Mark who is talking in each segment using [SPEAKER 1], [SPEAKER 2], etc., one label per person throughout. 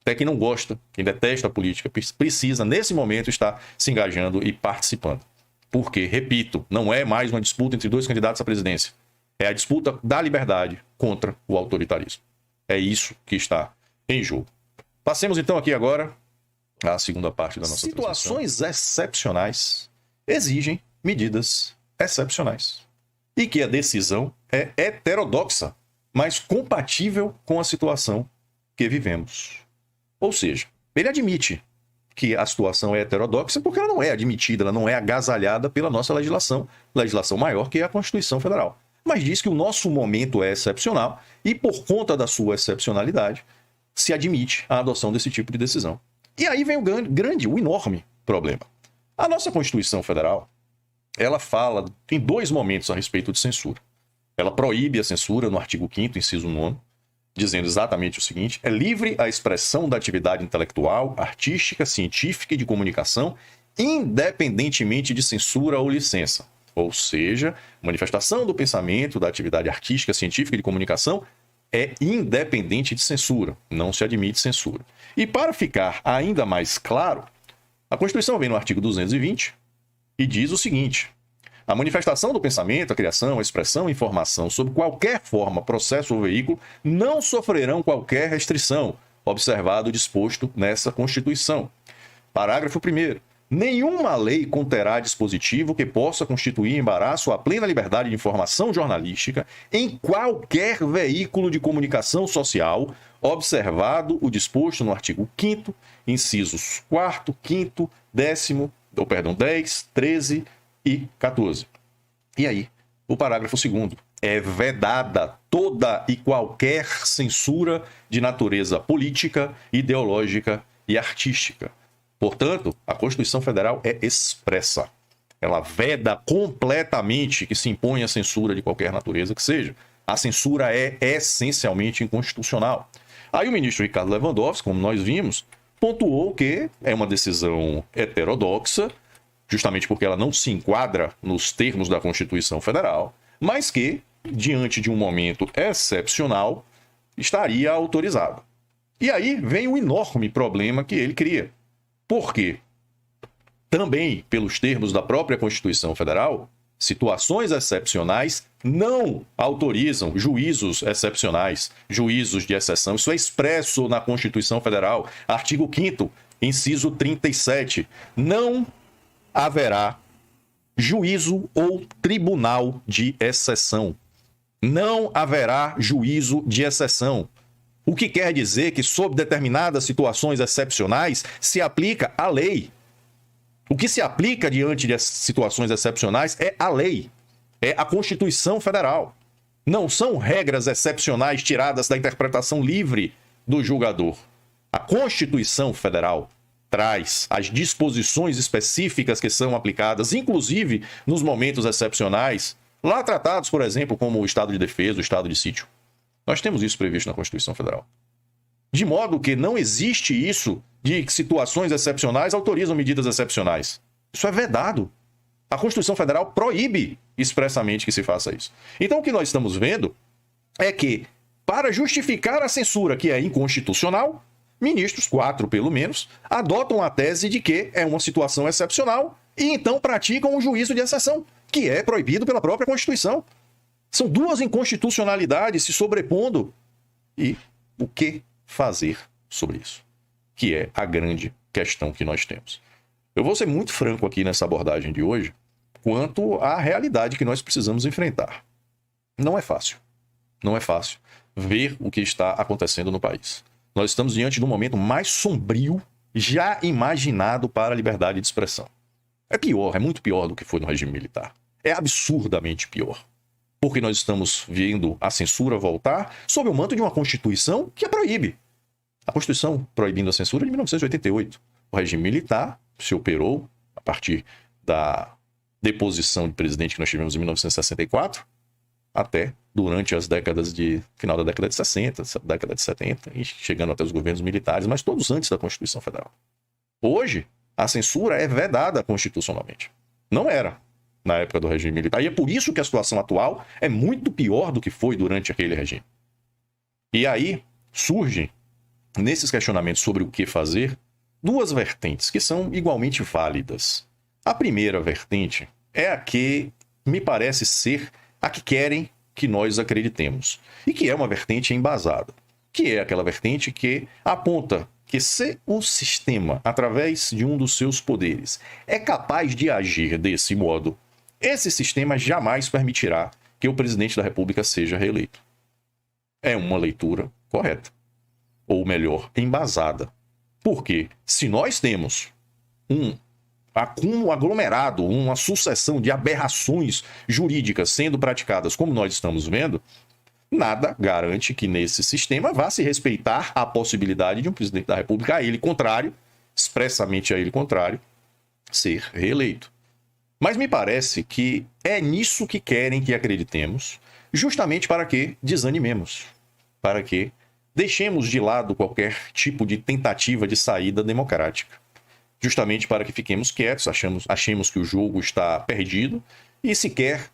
[SPEAKER 1] Até quem não gosta, quem detesta a política, precisa, nesse momento, estar se engajando e participando. Porque, repito, não é mais uma disputa entre dois candidatos à presidência. É a disputa da liberdade contra o autoritarismo. É isso que está em jogo. Passemos então aqui agora à segunda parte da nossa Situações excepcionais exigem medidas excepcionais. E que a decisão é heterodoxa, mas compatível com a situação que vivemos. Ou seja, ele admite que a situação é heterodoxa porque ela não é admitida, ela não é agasalhada pela nossa legislação maior que é a Constituição Federal. Mas diz que o nosso momento é excepcional e, por conta da sua excepcionalidade, se admite a adoção desse tipo de decisão. E aí vem o enorme problema. A nossa Constituição Federal, ela fala em dois momentos a respeito de censura. Ela proíbe a censura no artigo 5º, inciso 9º, dizendo exatamente o seguinte: é livre a expressão da atividade intelectual, artística, científica e de comunicação, independentemente de censura ou licença. Ou seja, manifestação do pensamento, da atividade artística, científica e de comunicação é independente de censura, não se admite censura. E para ficar ainda mais claro, a Constituição vem no artigo 220 e diz o seguinte: a manifestação do pensamento, a criação, a expressão e informação sob qualquer forma, processo ou veículo não sofrerão qualquer restrição, observado o disposto nessa Constituição. Parágrafo 1º. Nenhuma lei conterá dispositivo que possa constituir embaraço à plena liberdade de informação jornalística em qualquer veículo de comunicação social, observado o disposto no artigo 5º, incisos 4º, 5º, 10, 13 e 14. E aí, o parágrafo 2º. É vedada toda e qualquer censura de natureza política, ideológica e artística. Portanto, a Constituição Federal é expressa. Ela veda completamente que se imponha a censura de qualquer natureza que seja. A censura é essencialmente inconstitucional. Aí o ministro Ricardo Lewandowski, como nós vimos, pontuou que é uma decisão heterodoxa, justamente porque ela não se enquadra nos termos da Constituição Federal, mas que, diante de um momento excepcional, estaria autorizada. E aí vem o enorme problema que ele cria. Por quê? Também, pelos termos da própria Constituição Federal, situações excepcionais não autorizam juízos excepcionais, juízos de exceção. Isso é expresso na Constituição Federal, artigo 5º, inciso 37. Não haverá juízo ou tribunal de exceção. Não haverá juízo de exceção. O que quer dizer que, sob determinadas situações excepcionais, se aplica a lei. O que se aplica diante de situações excepcionais é a lei, é a Constituição Federal. Não são regras excepcionais tiradas da interpretação livre do julgador. A Constituição Federal traz as disposições específicas que são aplicadas, inclusive nos momentos excepcionais, lá tratados, por exemplo, como o estado de defesa, o estado de sítio. Nós temos isso previsto na Constituição Federal. De modo que não existe isso de que situações excepcionais autorizam medidas excepcionais. Isso é vedado. A Constituição Federal proíbe expressamente que se faça isso. Então o que nós estamos vendo é que, para justificar a censura, que é inconstitucional, ministros, 4 pelo menos, adotam a tese de que é uma situação excepcional e então praticam o juízo de exceção, que é proibido pela própria Constituição. São duas inconstitucionalidades se sobrepondo. E o que fazer sobre isso? Que é a grande questão que nós temos. Eu vou ser muito franco aqui nessa abordagem de hoje quanto à realidade que nós precisamos enfrentar. Não é fácil. Não é fácil ver o que está acontecendo no país. Nós estamos diante do momento mais sombrio já imaginado para a liberdade de expressão. É pior, é muito pior do que foi no regime militar. É absurdamente pior. Porque nós estamos vendo a censura voltar sob o manto de uma Constituição que a proíbe. A Constituição proibindo a censura é de 1988. O regime militar se operou a partir da deposição de presidente que nós tivemos em 1964 até durante as décadas de... final da década de 60, década de 70, e chegando até os governos militares, mas todos antes da Constituição Federal. Hoje, a censura é vedada constitucionalmente. Não era na época do regime militar. E é por isso que a situação atual é muito pior do que foi durante aquele regime. E aí surge nesses questionamentos sobre o que fazer, duas vertentes que são igualmente válidas. A primeira vertente é a que me parece ser a que querem que nós acreditemos, e que é uma vertente embasada, que é aquela vertente que aponta que se o sistema, através de um dos seus poderes, é capaz de agir desse modo, esse sistema jamais permitirá que o presidente da República seja reeleito. É uma leitura correta, ou melhor, embasada. Porque se nós temos um aglomerado, uma sucessão de aberrações jurídicas sendo praticadas como nós estamos vendo, nada garante que nesse sistema vá se respeitar a possibilidade de um presidente da República, a ele contrário, expressamente a ele contrário, ser reeleito. Mas me parece que é nisso que querem que acreditemos, justamente para que desanimemos, para que deixemos de lado qualquer tipo de tentativa de saída democrática. Justamente para que fiquemos quietos, achemos que o jogo está perdido e sequer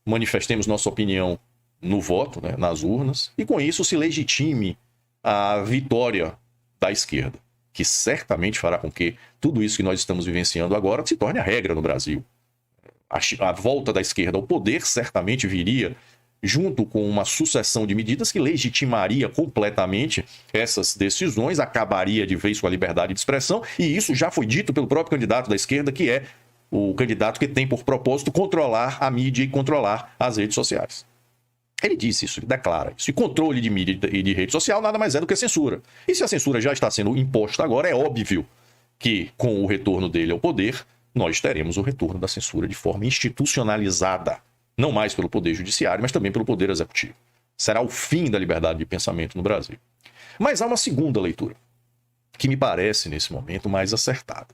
[SPEAKER 1] manifestemos nossa opinião no voto, né, nas urnas, e com isso se legitime a vitória da esquerda, que certamente fará com que tudo isso que nós estamos vivenciando agora se torne a regra no Brasil. A volta da esquerda ao poder certamente viria junto com uma sucessão de medidas que legitimaria completamente essas decisões, acabaria de vez com a liberdade de expressão, e isso já foi dito pelo próprio candidato da esquerda, que é o candidato que tem por propósito controlar a mídia e controlar as redes sociais. Ele disse isso, ele declara isso. E controle de mídia e de rede social nada mais é do que censura. E se a censura já está sendo imposta agora, é óbvio que com o retorno dele ao poder, nós teremos o retorno da censura de forma institucionalizada. Não mais pelo Poder Judiciário, mas também pelo Poder Executivo. Será o fim da liberdade de pensamento no Brasil. Mas há uma segunda leitura, que me parece, nesse momento, mais acertada.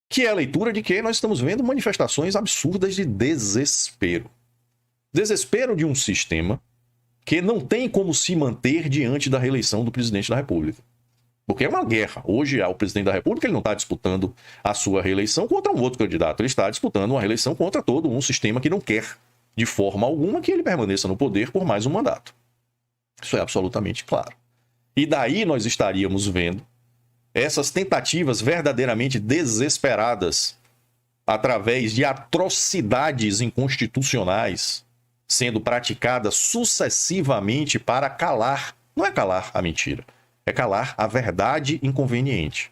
[SPEAKER 1] Que é a leitura de que nós estamos vendo manifestações absurdas de desespero. Desespero de um sistema que não tem como se manter diante da reeleição do presidente da República. Porque é uma guerra. Hoje, o presidente da República ele não está disputando a sua reeleição contra um outro candidato. Ele está disputando uma reeleição contra todo um sistema que não quer, de forma alguma, que ele permaneça no poder por mais um mandato. Isso é absolutamente claro. E daí nós estaríamos vendo essas tentativas verdadeiramente desesperadas, através de atrocidades inconstitucionais, sendo praticadas sucessivamente para calar. Não é calar a mentira. É calar a verdade inconveniente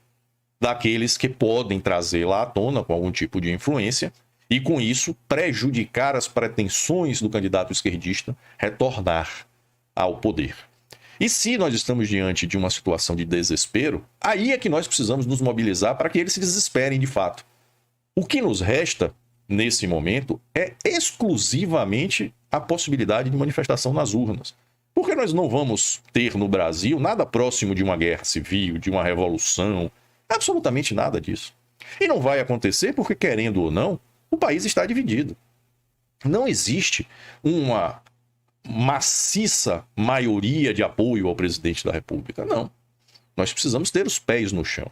[SPEAKER 1] daqueles que podem trazer lá à tona com algum tipo de influência e, com isso, prejudicar as pretensões do candidato esquerdista retornar ao poder. E se nós estamos diante de uma situação de desespero, aí é que nós precisamos nos mobilizar para que eles se desesperem de fato. O que nos resta, nesse momento, é exclusivamente a possibilidade de manifestação nas urnas. Porque nós não vamos ter no Brasil nada próximo de uma guerra civil, de uma revolução, absolutamente nada disso. E não vai acontecer porque, querendo ou não, o país está dividido. Não existe uma maciça maioria de apoio ao presidente da República, não. Nós precisamos ter os pés no chão.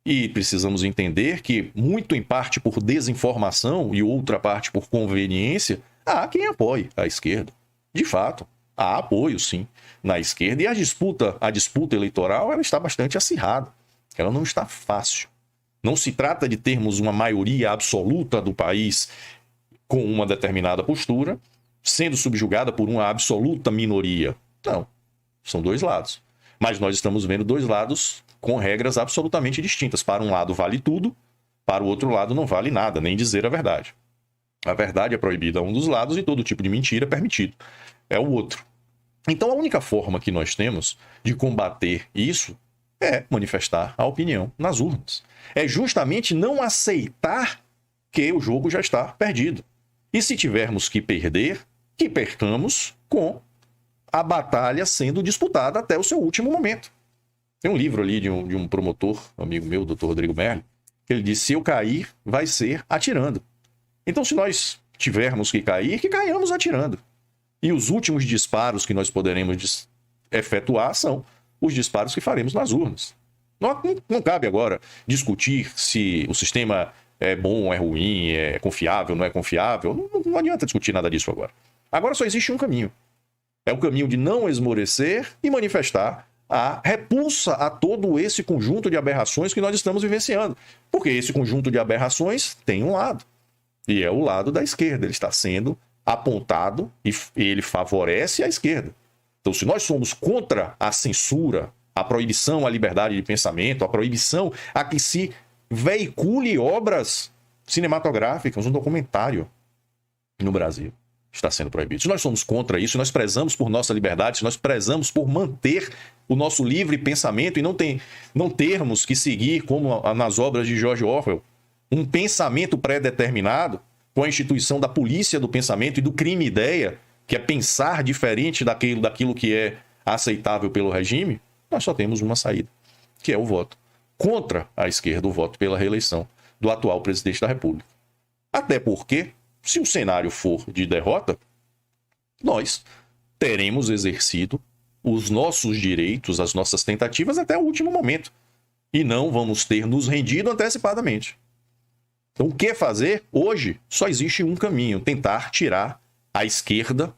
[SPEAKER 1] E precisamos entender que, muito em parte por desinformação e outra parte por conveniência, há quem apoie a esquerda. De fato. Há apoio, sim, na esquerda. E a disputa eleitoral ela está bastante acirrada. Ela não está fácil. Não se trata de termos uma maioria absoluta do país com uma determinada postura, sendo subjugada por uma absoluta minoria. Não. São dois lados. Mas nós estamos vendo dois lados com regras absolutamente distintas. Para um lado vale tudo, para o outro lado não vale nada, nem dizer a verdade. A verdade é proibida a um dos lados e todo tipo de mentira é permitido. É o outro. Então, a única forma que nós temos de combater isso é manifestar a opinião nas urnas. É justamente não aceitar que o jogo já está perdido. E se tivermos que perder, que percamos com a batalha sendo disputada até o seu último momento. Tem um livro ali de um promotor, amigo meu, Dr. Rodrigo Merli, que ele disse: se eu cair, vai ser atirando. Então, se nós tivermos que cair, que caiamos atirando. E os últimos disparos que nós poderemos efetuar são os disparos que faremos nas urnas. Não cabe agora discutir se o sistema é bom, é ruim, é confiável, não é confiável. Não adianta discutir nada disso agora. Agora só existe um caminho. É o caminho de não esmorecer e manifestar a repulsa a todo esse conjunto de aberrações que nós estamos vivenciando. Porque esse conjunto de aberrações tem um lado, e é o lado da esquerda. Ele está sendo apontado e ele favorece a esquerda. Então, se nós somos contra a censura, a proibição à liberdade de pensamento, a proibição a que se veicule obras cinematográficas, um documentário no Brasil está sendo proibido. Se nós somos contra isso, nós prezamos por nossa liberdade, se nós prezamos por manter o nosso livre pensamento e não termos que seguir, como nas obras de George Orwell, um pensamento pré-determinado com a instituição da polícia do pensamento e do crime-ideia, que é pensar diferente daquilo que é aceitável pelo regime, nós só temos uma saída, que é o voto contra a esquerda, o voto pela reeleição do atual presidente da República. Até porque, se o cenário for de derrota, nós teremos exercido os nossos direitos, as nossas tentativas até o último momento. E não vamos ter nos rendido antecipadamente. Então, o que fazer? Hoje, só existe um caminho: tentar tirar a esquerda.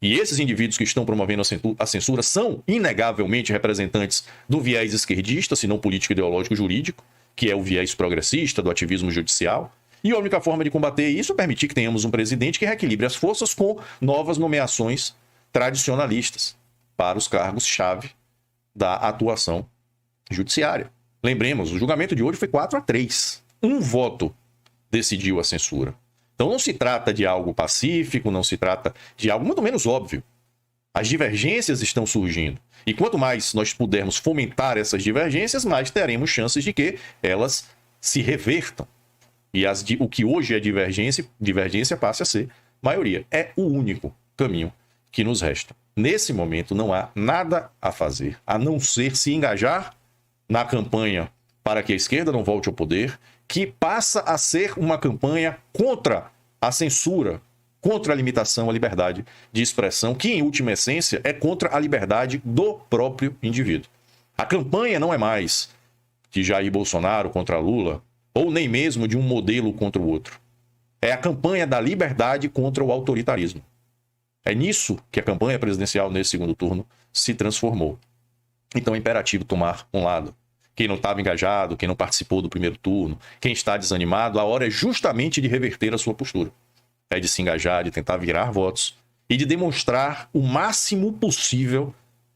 [SPEAKER 1] E esses indivíduos que estão promovendo a censura são, inegavelmente, representantes do viés esquerdista, se não político, ideológico, jurídico, que é o viés progressista do ativismo judicial. E a única forma de combater isso é permitir que tenhamos um presidente que reequilibre as forças com novas nomeações tradicionalistas para os cargos-chave da atuação judiciária. Lembremos, o julgamento de hoje foi 4-3. Um voto decidiu a censura. Então não se trata de algo pacífico, não se trata de algo muito menos óbvio. As divergências estão surgindo. E quanto mais nós pudermos fomentar essas divergências, mais teremos chances de que elas se revertam. E o que hoje é divergência passe a ser maioria. É o único caminho que nos resta. Nesse momento não há nada a fazer, a não ser se engajar na campanha para que a esquerda não volte ao poder, que passa a ser uma campanha contra a censura, contra a limitação à liberdade de expressão, que em última essência é contra a liberdade do próprio indivíduo. A campanha não é mais de Jair Bolsonaro contra Lula, ou nem mesmo de um modelo contra o outro. É a campanha da liberdade contra o autoritarismo. É nisso que a campanha presidencial nesse segundo turno se transformou. Então é imperativo tomar um lado. Quem não estava engajado, quem não participou do primeiro turno, quem está desanimado, a hora é justamente de reverter a sua postura. É de se engajar, de tentar virar votos e de demonstrar o máximo possível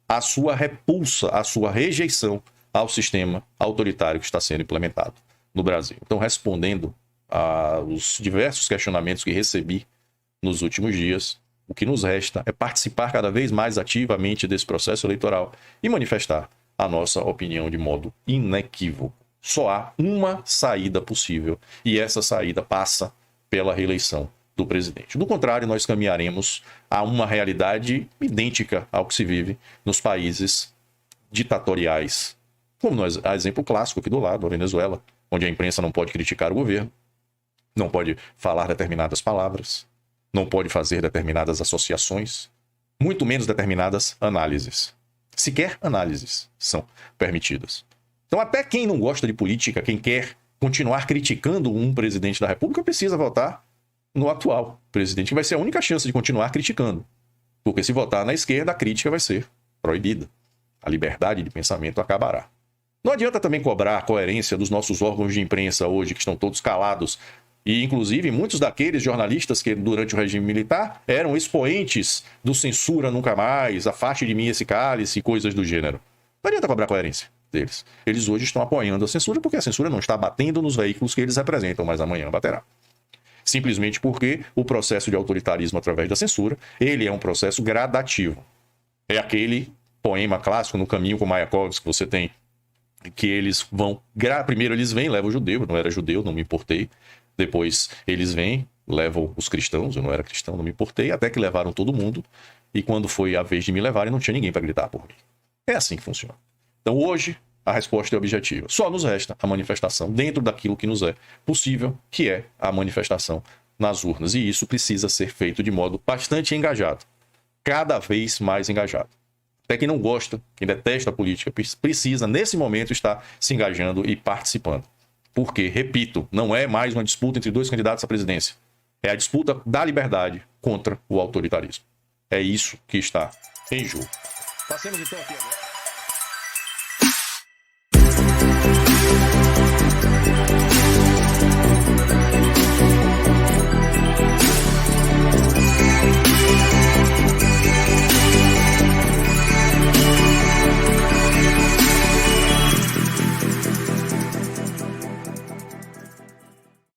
[SPEAKER 1] a sua repulsa, a sua rejeição ao sistema autoritário que está sendo implementado no Brasil. Então, respondendo aos diversos questionamentos que recebi nos últimos dias, o que nos resta é participar cada vez mais ativamente desse processo eleitoral e manifestar a nossa opinião de modo inequívoco. Só há uma saída possível e essa saída passa pela reeleição do presidente. Do contrário, nós caminharemos a uma realidade idêntica ao que se vive nos países ditatoriais, como nós, a exemplo clássico aqui do lado, a Venezuela, onde a imprensa não pode criticar o governo, não pode falar determinadas palavras, não pode fazer determinadas associações, muito menos determinadas análises. Sequer análises são permitidas. Então, até quem não gosta de política, quem quer continuar criticando um presidente da República, precisa votar no atual presidente, que vai ser a única chance de continuar criticando. Porque se votar na esquerda, a crítica vai ser proibida. A liberdade de pensamento acabará. Não adianta também cobrar a coerência dos nossos órgãos de imprensa hoje, que estão todos calados. E, inclusive, muitos daqueles jornalistas que, durante o regime militar, eram expoentes do censura nunca mais, afaste de mim esse cálice e coisas do gênero. Não adianta cobrar a coerência deles. Eles hoje estão apoiando a censura porque a censura não está batendo nos veículos que eles representam, mas amanhã baterá. Simplesmente porque o processo de autoritarismo através da censura, ele é um processo gradativo. É aquele poema clássico, No Caminho com Mayakovsky, que você tem, que eles vão... Primeiro eles vêm, levam o judeu, eu não era judeu, não me importei. Depois eles vêm, levam os cristãos, eu não era cristão, não me importei, até que levaram todo mundo. E quando foi a vez de me levarem, não tinha ninguém para gritar por mim. É assim que funciona. Então hoje, a resposta é objetiva. Só nos resta a manifestação dentro daquilo que nos é possível, que é a manifestação nas urnas. E isso precisa ser feito de modo bastante engajado. Cada vez mais engajado. Até quem não gosta, quem detesta a política, precisa, nesse momento, estar se engajando e participando. Porque, repito, não é mais uma disputa entre dois candidatos à presidência. É a disputa da liberdade contra o autoritarismo. É isso que está em jogo. Passemos então aqui agora.